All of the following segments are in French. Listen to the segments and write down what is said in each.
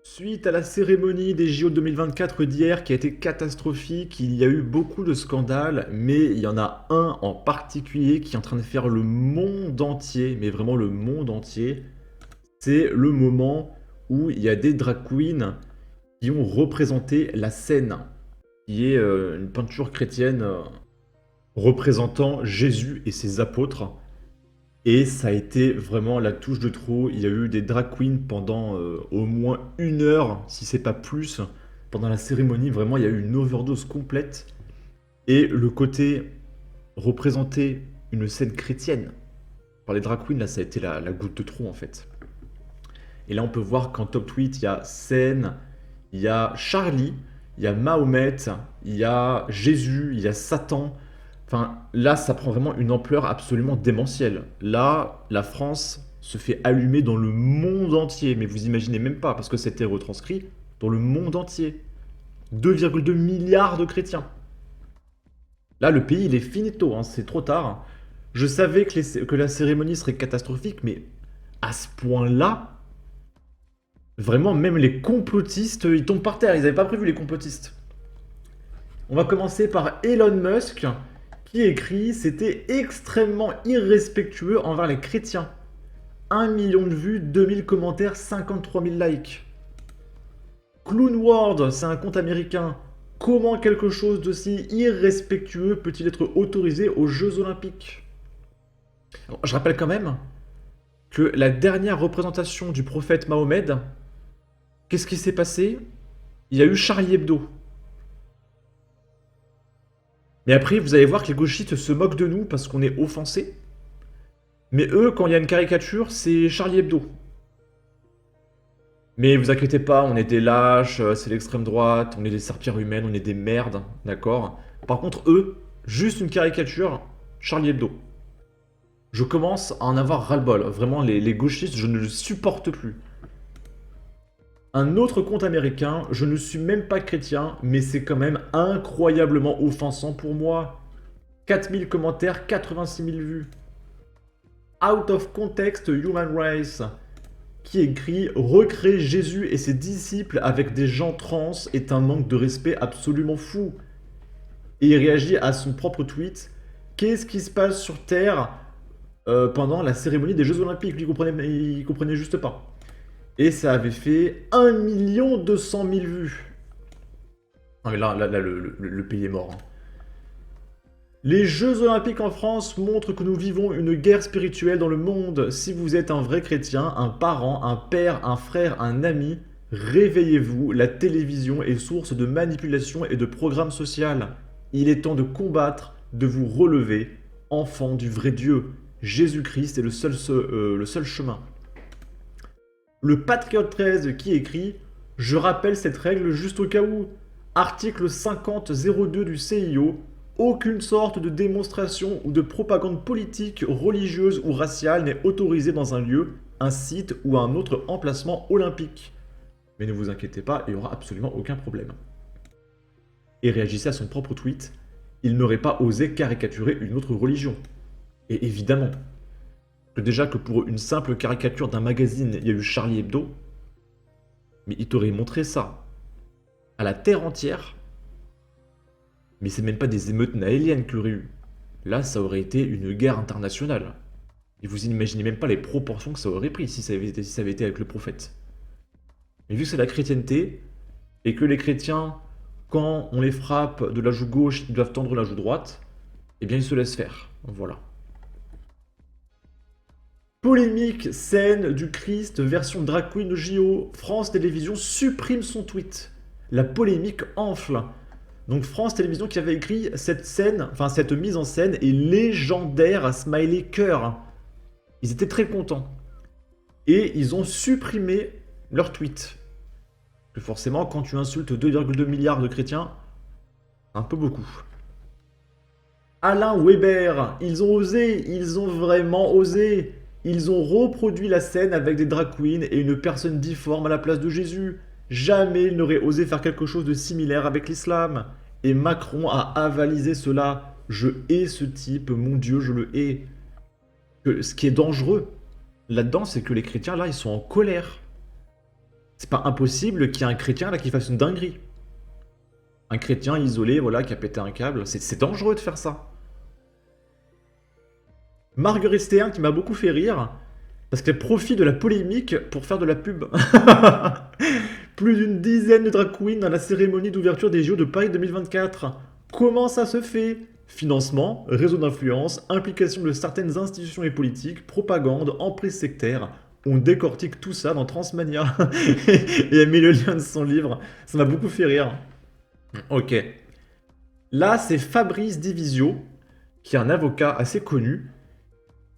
Suite à la cérémonie des JO 2024 d'hier qui a été catastrophique, il y a eu beaucoup de scandales, mais il y en a un en particulier qui est en train de faire le monde entier, mais vraiment le monde entier. C'est le moment où il y a des drag queens qui ont représenté la Seine, qui est une peinture chrétienne représentant Jésus et ses apôtres. Et ça a été vraiment la touche de trop. Il y a eu des drag queens pendant au moins 1 heure, si c'est pas plus. Pendant la cérémonie, vraiment, il y a eu une overdose complète. Et le côté représenter une scène chrétienne par les drag queens, là, ça a été la goutte de trop, en fait. Et là, on peut voir qu'en top tweet, il y a Seine, il y a Charlie, il y a Mahomet, il y a Jésus, il y a Satan. Enfin, là, ça prend vraiment une ampleur absolument démentielle. Là, la France se fait allumer dans le monde entier, mais vous imaginez même pas, parce que c'était retranscrit dans le monde entier. 2,2 milliards de chrétiens. Là, le pays, il est finito, hein, c'est trop tard. Je savais que la cérémonie serait catastrophique, mais à ce point-là, vraiment, même les complotistes, ils tombent par terre. Ils n'avaient pas prévu les complotistes. On va commencer par Elon Musk, qui écrit « C'était extrêmement irrespectueux envers les chrétiens. 1 million de vues, 2000 commentaires, 53 000 likes. » Clown World, c'est un compte américain. Comment quelque chose d'aussi irrespectueux peut-il être autorisé aux Jeux Olympiques? Alors, je rappelle quand même que la dernière représentation du prophète Mahomet, qu'est-ce qui s'est passé? Il y a eu Charlie Hebdo. Mais après, vous allez voir que les gauchistes se moquent de nous parce qu'on est offensés. Mais eux, quand il y a une caricature, c'est Charlie Hebdo. Mais vous inquiétez pas, on est des lâches, c'est l'extrême droite, on est des serpillères humaines, on est des merdes, d'accord? Par contre, eux, juste une caricature, Charlie Hebdo. Je commence à en avoir ras-le-bol. Vraiment, les gauchistes, je ne les supporte plus. Un autre compte américain, je ne suis même pas chrétien, mais c'est quand même incroyablement offensant pour moi. 4000 commentaires, 86 000 vues. Out of Context Human Race, qui écrit « Recréer Jésus et ses disciples avec des gens trans est un manque de respect absolument fou. » Et il réagit à son propre tweet « Qu'est-ce qui se passe sur Terre pendant la cérémonie des Jeux Olympiques ?» Il comprenait juste pas. Et ça avait fait 1 200 000 vues. Non mais là le pays est mort. Hein. Les Jeux Olympiques en France montrent que nous vivons une guerre spirituelle dans le monde. Si vous êtes un vrai chrétien, un parent, un père, un frère, un ami, réveillez-vous. La télévision est source de manipulation et de programme social. Il est temps de combattre, de vous relever. Enfant du vrai Dieu, Jésus-Christ est le seul chemin. Le Patriote 13 qui écrit « Je rappelle cette règle juste au cas où. Article 50.02 du CIO. Aucune sorte de démonstration ou de propagande politique, religieuse ou raciale n'est autorisée dans un lieu, un site ou un autre emplacement olympique. Mais ne vous inquiétez pas, il n'y aura absolument aucun problème. » Et réagissait à son propre tweet « Il n'aurait pas osé caricaturer une autre religion. » Et évidemment, que déjà que pour une simple caricature d'un magazine, il y a eu Charlie Hebdo, mais il t'aurait montré ça à la terre entière. Mais c'est même pas des émeutes naéliennes qu'il y aurait eu. Là, ça aurait été une guerre internationale. Et vous imaginez même pas les proportions que ça aurait pris si ça avait été avec le prophète. Mais vu que c'est la chrétienté, et que les chrétiens, quand on les frappe de la joue gauche, ils doivent tendre la joue droite, eh bien ils se laissent faire. Voilà. Polémique scène du Christ version drag queen de JO. France Télévisions supprime son tweet. La polémique enfle. Donc France Télévisions qui avait écrit cette scène, enfin cette mise en scène est légendaire à smiley cœur. Ils étaient très contents. Et ils ont supprimé leur tweet. Que forcément, quand tu insultes 2,2 milliards de chrétiens, un peu beaucoup. Alain Weber, ils ont osé, ils ont vraiment osé. Ils ont reproduit la scène avec des drag queens et une personne difforme à la place de Jésus. Jamais ils n'auraient osé faire quelque chose de similaire avec l'islam. Et Macron a avalisé cela. Je hais ce type, mon Dieu, je le hais. Ce qui est dangereux là-dedans, c'est que les chrétiens, là, ils sont en colère. C'est pas impossible qu'il y ait un chrétien là qui fasse une dinguerie. Un chrétien isolé, voilà, qui a pété un câble. C'est dangereux de faire ça. Marguerite Stéin qui m'a beaucoup fait rire, parce qu'elle profite de la polémique pour faire de la pub. Plus d'une dizaine de drag queens dans la cérémonie d'ouverture des JO de Paris 2024. Comment ça se fait? Financement, réseau d'influence, implication de certaines institutions et politiques, propagande, emprise sectaire. On décortique tout ça dans Transmania. Et elle met le lien de son livre. Ça m'a beaucoup fait rire. Ok. Là, c'est Fabrice Divisio, qui est un avocat assez connu,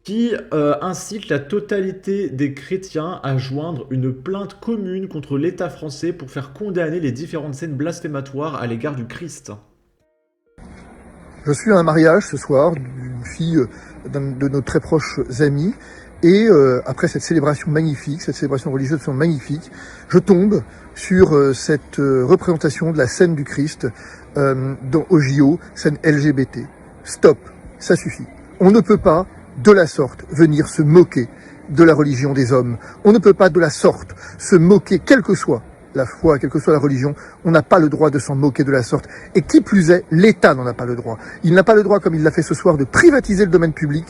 qui incite la totalité des chrétiens à joindre une plainte commune contre l'État français pour faire condamner les différentes scènes blasphématoires à l'égard du Christ. Je suis à un mariage ce soir d'une fille d'un de nos très proches amis et après cette célébration magnifique, cette célébration religieuse magnifique, je tombe sur cette représentation de la scène du Christ au JO, scène LGBT. Stop, ça suffit. On ne peut pas de la sorte venir se moquer de la religion des hommes. On ne peut pas de la sorte se moquer, quelle que soit la foi, quelle que soit la religion, on n'a pas le droit de s'en moquer de la sorte. Et qui plus est, l'État n'en a pas le droit. Il n'a pas le droit, comme il l'a fait ce soir, de privatiser le domaine public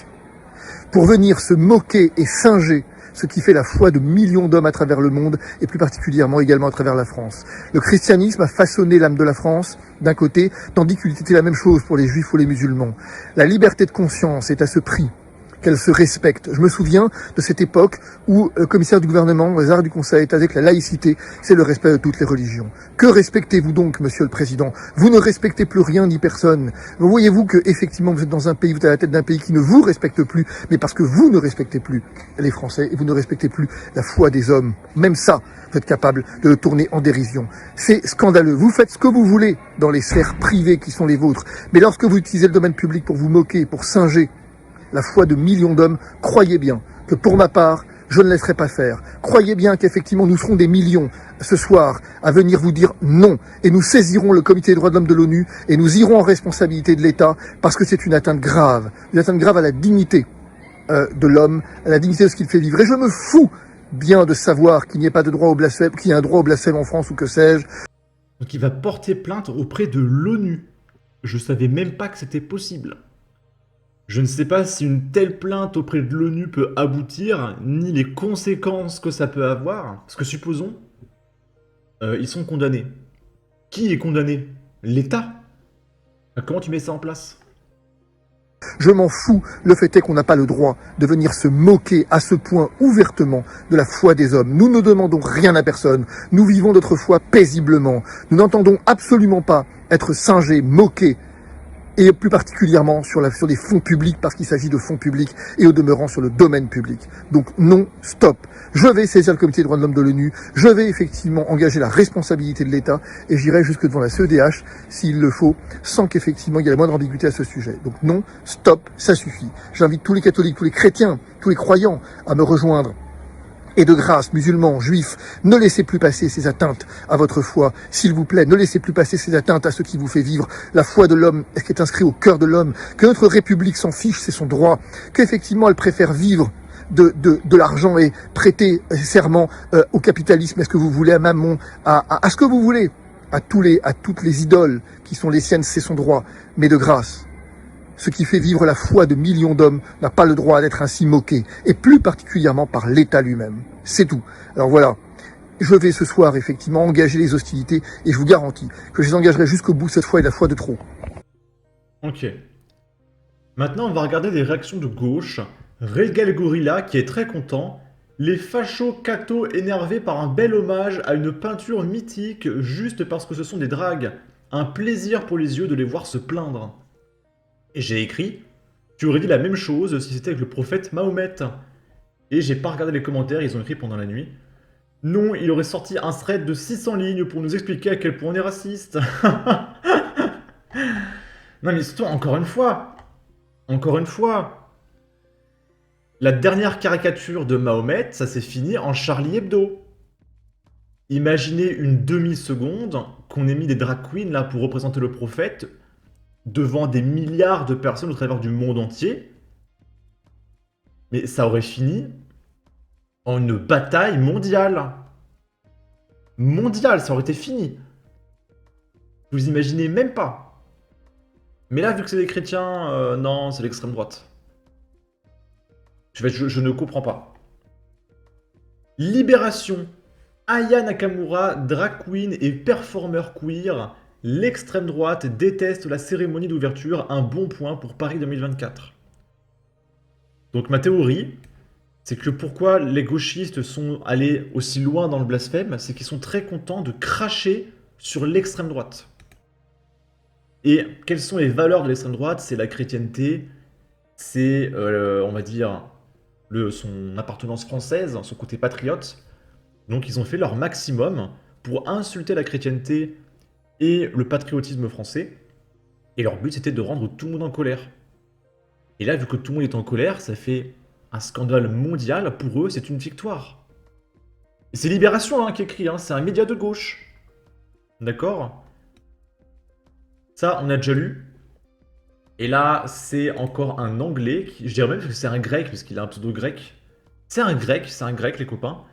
pour venir se moquer et singer ce qui fait la foi de millions d'hommes à travers le monde, et plus particulièrement également à travers la France. Le christianisme a façonné l'âme de la France, d'un côté, tandis qu'il était la même chose pour les juifs ou les musulmans. La liberté de conscience est à ce prix qu'elle se respecte. Je me souviens de cette époque où le commissaire du gouvernement, aux arts du Conseil d'État, disait que la laïcité, c'est le respect de toutes les religions. Que respectez-vous donc, monsieur le président? Vous ne respectez plus rien ni personne. Voyez-vous que, effectivement, vous êtes dans un pays, vous êtes à la tête d'un pays qui ne vous respecte plus, mais parce que vous ne respectez plus les Français et vous ne respectez plus la foi des hommes. Même ça, vous êtes capable de le tourner en dérision. C'est scandaleux. Vous faites ce que vous voulez dans les sphères privées qui sont les vôtres. Mais lorsque vous utilisez le domaine public pour vous moquer, pour singer la foi de millions d'hommes, croyez bien que pour ma part, je ne laisserai pas faire. Croyez bien qu'effectivement nous serons des millions ce soir à venir vous dire non. Et nous saisirons le comité des droits de l'homme de l'ONU et nous irons en responsabilité de l'État parce que c'est une atteinte grave à la dignité de l'homme, à la dignité de ce qu'il fait vivre. Et je me fous bien de savoir qu'il n'y ait pas de droit au blasphème, qu'il y ait un droit au blasphème en France ou que sais-je. Donc il va porter plainte auprès de l'ONU. Je savais même pas que c'était possible. Je ne sais pas si une telle plainte auprès de l'ONU peut aboutir, ni les conséquences que ça peut avoir. Parce que supposons, ils sont condamnés. Qui est condamné? L'État? Comment tu mets ça en place? Je m'en fous, le fait est qu'on n'a pas le droit de venir se moquer à ce point ouvertement de la foi des hommes. Nous ne demandons rien à personne, nous vivons notre foi paisiblement. Nous n'entendons absolument pas être singés, moqués, et plus particulièrement sur des fonds publics, parce qu'il s'agit de fonds publics, et au demeurant sur le domaine public. Donc non, stop. Je vais saisir le comité des droits de l'homme de l'ONU, je vais effectivement engager la responsabilité de l'État, et j'irai jusque devant la CEDH, s'il le faut, sans qu'effectivement il y ait la moindre ambiguïté à ce sujet. Donc non, stop, ça suffit. J'invite tous les catholiques, tous les chrétiens, tous les croyants à me rejoindre. Et de grâce, musulmans, juifs, ne laissez plus passer ces atteintes à votre foi. S'il vous plaît, ne laissez plus passer ces atteintes à ce qui vous fait vivre la foi de l'homme, ce qui est inscrit au cœur de l'homme. Que notre République s'en fiche, c'est son droit. Qu'effectivement, elle préfère vivre de l'argent et prêter serment au capitalisme, est-ce que vous voulez, à Mammon, à ce que vous voulez, à toutes les idoles qui sont les siennes, c'est son droit. Mais de grâce, ce qui fait vivre la foi de millions d'hommes n'a pas le droit d'être ainsi moqué, et plus particulièrement par l'État lui-même. C'est tout. Alors voilà, je vais ce soir effectivement engager les hostilités, et je vous garantis que je les engagerai jusqu'au bout cette fois, et la fois de trop. Ok. Maintenant, on va regarder des réactions de gauche. Regal Gorilla, qui est très content. Les fachos cathos énervés par un bel hommage à une peinture mythique juste parce que ce sont des dragues. Un plaisir pour les yeux de les voir se plaindre. Et j'ai écrit, tu aurais dit la même chose si c'était avec le prophète Mahomet. Et j'ai pas regardé les commentaires, ils ont écrit pendant la nuit. Non, il aurait sorti un thread de 600 lignes pour nous expliquer à quel point on est raciste. Non mais surtout, encore une fois, la dernière caricature de Mahomet, ça s'est fini en Charlie Hebdo. Imaginez une demi-seconde qu'on ait mis des drag queens là pour représenter le prophète devant des milliards de personnes au travers du monde entier, mais ça aurait fini en une bataille mondiale. mondial, ça aurait été fini. Vous imaginez même pas. Mais là, vu que c'est des chrétiens, non, c'est l'extrême droite. Je ne comprends pas. Libération. Aya Nakamura, drag queen et performeur queer. L'extrême droite déteste la cérémonie d'ouverture. Un bon point pour Paris 2024. Donc ma théorie, c'est que pourquoi les gauchistes sont allés aussi loin dans le blasphème, c'est qu'ils sont très contents de cracher sur l'extrême droite. Et quelles sont les valeurs de l'extrême droite? C'est la chrétienté, c'est, on va dire, son appartenance française, son côté patriote. Donc ils ont fait leur maximum pour insulter la chrétienté et le patriotisme français. Et leur but, c'était de rendre tout le monde en colère. Et là, vu que tout le monde est en colère, ça fait un scandale mondial. Pour eux, c'est une victoire. Et c'est Libération qui écrit, c'est un média de gauche. D'accord? Ça, on a déjà lu. Et là, c'est encore un anglais, je dirais même que c'est un grec, parce qu'il a un pseudo grec. C'est un grec, les copains,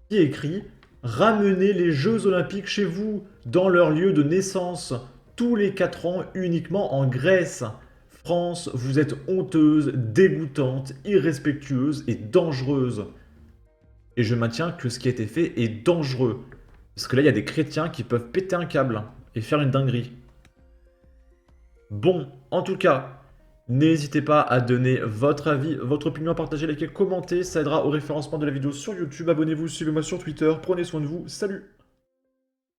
qui écrit « Ramenez les Jeux Olympiques chez vous, dans leur lieu de naissance, tous les 4 ans, uniquement en Grèce. France, vous êtes honteuse, dégoûtante, irrespectueuse et dangereuse. » Et je maintiens que ce qui a été fait est dangereux. Parce que là, il y a des chrétiens qui peuvent péter un câble et faire une dinguerie. Bon, en tout cas, n'hésitez pas à donner votre avis, votre opinion, à partager, liker, commenter. Ça aidera au référencement de la vidéo sur YouTube. Abonnez-vous, suivez-moi sur Twitter. Prenez soin de vous. Salut!